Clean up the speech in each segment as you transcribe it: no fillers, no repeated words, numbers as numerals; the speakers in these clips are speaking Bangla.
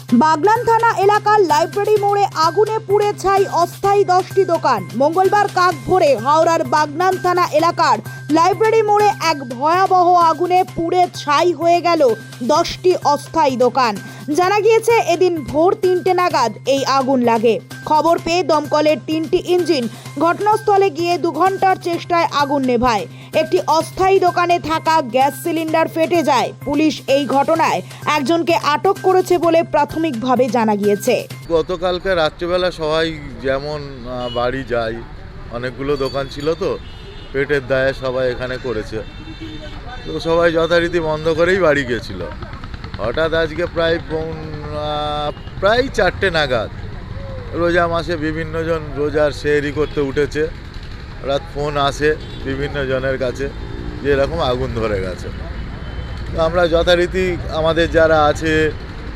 বাগনান থানা এলাকার লাইব্রেরি মোড়ে আগুনে পুড়ে ছাই অস্থায়ী 10টি দোকান। মঙ্গলবার কাক ভোরে হাওড়ার বাগনান থানা এলাকার লাইব্রেরি মোড়ে এক ভয়াবহ আগুনে পুড়ে ছাই হয়ে গেল 10টি অস্থায়ী দোকান। জানা গিয়েছে এদিন ভোর 3টে নাগাদ এই আগুন লাগে। খবর পেয়ে দমকলের 3টি ইঞ্জিন ঘটনাস্থলে গিয়ে 2 ঘন্টার চেষ্টায় আগুন নেভায়। একটি অস্থায়ী দোকানে থাকা গ্যাস সিলিন্ডার ফেটে যায়। পুলিশ এই ঘটনায় একজনকে আটক করেছে বলে প্রাথমিকভাবে জানা গিয়েছে। গতকালকে রাত্রিবেলা সবাই যেমন বাড়ি যায়, অনেকগুলো দোকান ছিল তো পেটের দায়ে সবাই এখানে করেছে, তো সবাই যথারীতি বন্ধ করেই বাড়ি গিয়েছিল। হঠাৎ আজকে প্রায় 4টে নাগাদ রোজা মাসে বিভিন্ন জন রোজার সেহরি করতে উঠেছে। রাত ফোন আসে বিভিন্ন জনের কাছে যে এরকম আগুন ধরে গেছে। তো আমরা যথারীতি আমাদের যারা আছে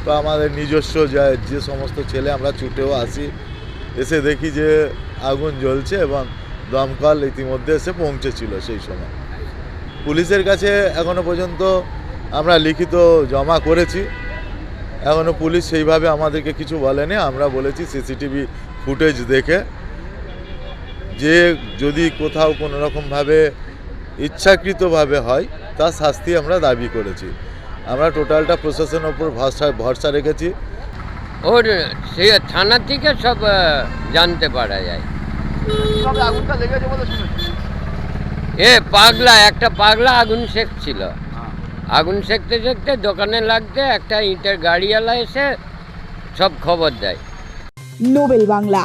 বা আমাদের নিজস্ব যে সমস্ত ছেলে আমরা ছুটেও আসি, এসে দেখি যে আগুন জ্বলছে এবং দমকল ইতিমধ্যে এসে পৌঁছেছিল। সেই সময় পুলিশের কাছে এখনও পর্যন্ত আমরা লিখিত জমা করেছি, এখনও পুলিশ সেইভাবে আমাদেরকে কিছু বলেনি। আমরা বলেছি সিসিটিভি ফুটেজ দেখে যে যদি কোথাও কোনো রকমভাবে ইচ্ছাকৃতভাবে হয় তার শাস্তি আমরা দাবি করেছি। আমরা টোটালটা প্রশাসনের উপর ভরসা রেখেছি। ওর সে থানা থেকে সব জানতে পারা যায়। আগুনটা লেগেছে বলে শুনেছি। একটা পাগলা আগুন সেঁকছিল। আগুন সেঁকতে সেঁকতে দোকানে লাগতে একটা ইটের গাড়িওয়ালা এসে সব খবর দেয়। নোবেল বাংলা।